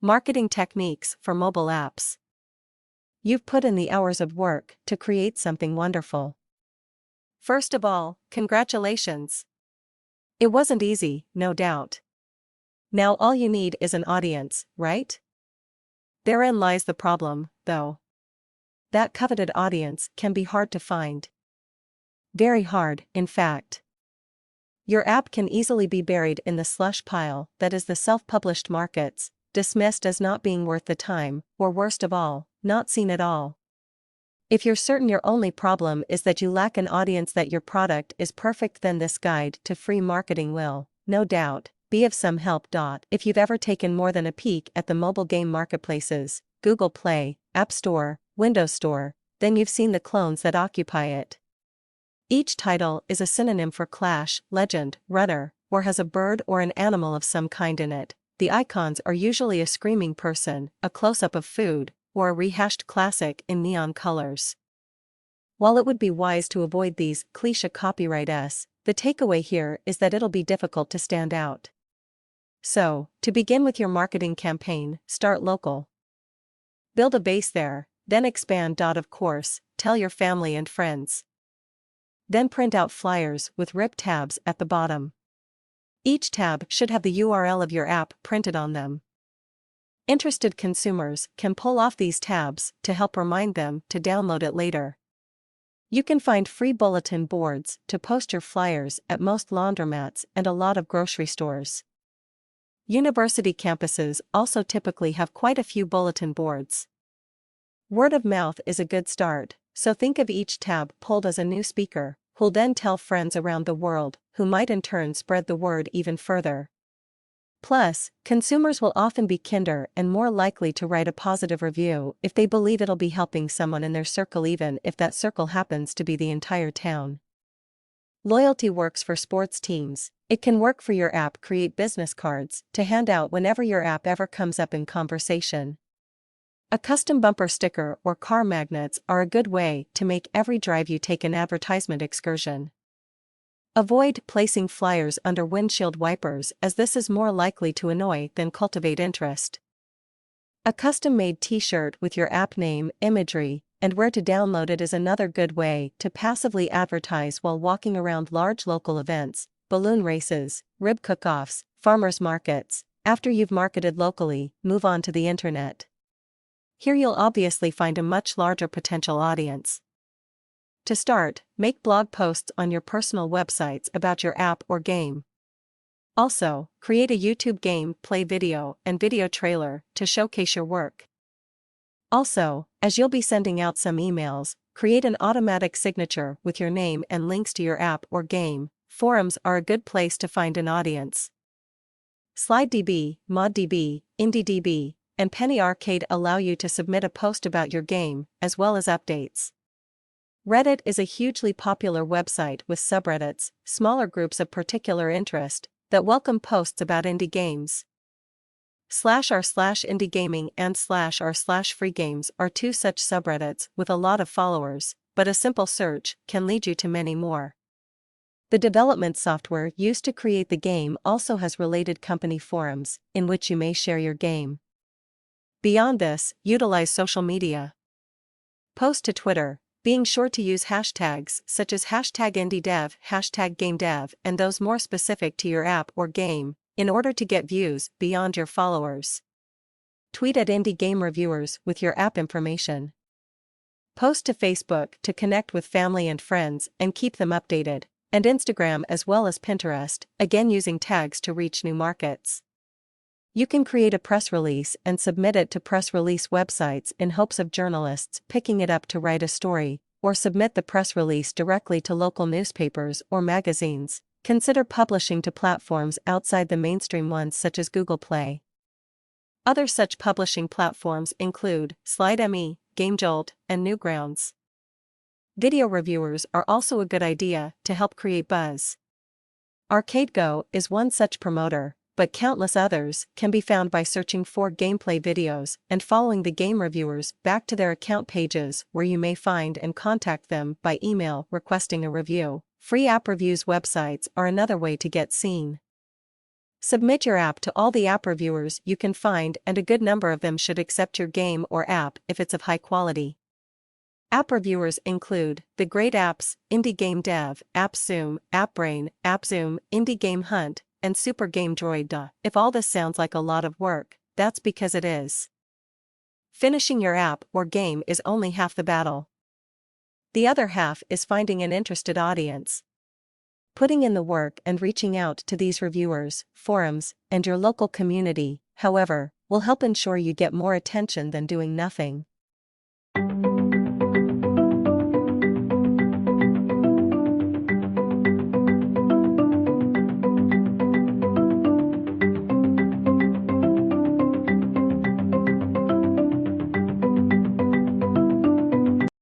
Marketing techniques for mobile apps. You've put in the hours of work to create something wonderful. First of all, congratulations. It wasn't easy, no doubt. Now all you need is an audience, right? Therein lies the problem, though. That coveted audience can be hard to find. Very hard, in fact. Your app can easily be buried in the slush pile that is the self-published markets, dismissed as not being worth the time, or worst of all, not seen at all. If you're certain your only problem is that you lack an audience that your product is perfect, then this guide to free marketing will, no doubt, be of some help. If you've ever taken more than a peek at the mobile game marketplaces, Google Play, App Store, Windows Store, then you've seen the clones that occupy it. Each title is a synonym for Clash, Legend, Runner, or has a bird or an animal of some kind in it. The icons are usually a screaming person, a close-up of food, or a rehashed classic in neon colors. While it would be wise to avoid these cliché copyrights, the takeaway here is that it'll be difficult to stand out. So, to begin with your marketing campaign, start local. Build a base there, then expand. Of course, tell your family and friends. Then print out flyers with ripped tabs at the bottom. Each tab should have the URL of your app printed on them. Interested consumers can pull off these tabs to help remind them to download it later. You can find free bulletin boards to post your flyers at most laundromats and a lot of grocery stores. University campuses also typically have quite a few bulletin boards. Word of mouth is a good start, so think of each tab pulled as a new speaker, who'll then tell friends around the world, who might in turn spread the word even further. Plus, consumers will often be kinder and more likely to write a positive review if they believe it'll be helping someone in their circle, even if that circle happens to be the entire town. Loyalty works for sports teams. It can work for your app. Create business cards to hand out whenever your app ever comes up in conversation. A custom bumper sticker or car magnets are a good way to make every drive you take an advertisement excursion. Avoid placing flyers under windshield wipers, as this is more likely to annoy than cultivate interest. A custom-made t-shirt with your app name, imagery, and where to download it is another good way to passively advertise while walking around large local events, balloon races, rib cook-offs, farmers markets. After you've marketed locally, move on to the internet. Here you'll obviously find a much larger potential audience. To start, make blog posts on your personal websites about your app or game. Also, create a YouTube game play video and video trailer to showcase your work. Also, as you'll be sending out some emails, create an automatic signature with your name and links to your app or game. Forums are a good place to find an audience. SlideDB, ModDB, IndieDB, and Penny Arcade allow you to submit a post about your game, as well as updates. Reddit is a hugely popular website with subreddits, smaller groups of particular interest, that welcome posts about indie games. /r/indie gaming and /r/free games are two such subreddits with a lot of followers, but a simple search can lead you to many more. The development software used to create the game also has related company forums, in which you may share your game. Beyond this, utilize social media. Post to Twitter, being sure to use hashtags such as #IndieDev, #GameDev, and those more specific to your app or game, in order to get views beyond your followers. Tweet at indie game reviewers with your app information. Post to Facebook to connect with family and friends and keep them updated, and Instagram as well as Pinterest, again using tags to reach new markets. You can create a press release and submit it to press release websites in hopes of journalists picking it up to write a story, or submit the press release directly to local newspapers or magazines. Consider publishing to platforms outside the mainstream ones such as Google Play. Other such publishing platforms include SlideMe, GameJolt, and Newgrounds. Video reviewers are also a good idea to help create buzz. ArcadeGo is one such promoter, but countless others can be found by searching for gameplay videos and following the game reviewers back to their account pages, where you may find and contact them by email requesting a review. Free app reviews websites are another way to get seen. Submit your app to all the app reviewers you can find, and a good number of them should accept your game or app if it's of high quality. App reviewers include The Great Apps, Indie Game Dev, AppSoom, AppBrain, AppZoom, Indie Game Hunt, and Super Game Droid. If all this sounds like a lot of work, that's because it is. Finishing your app or game is only half the battle. The other half is finding an interested audience. Putting in the work and reaching out to these reviewers, forums, and your local community, however, will help ensure you get more attention than doing nothing.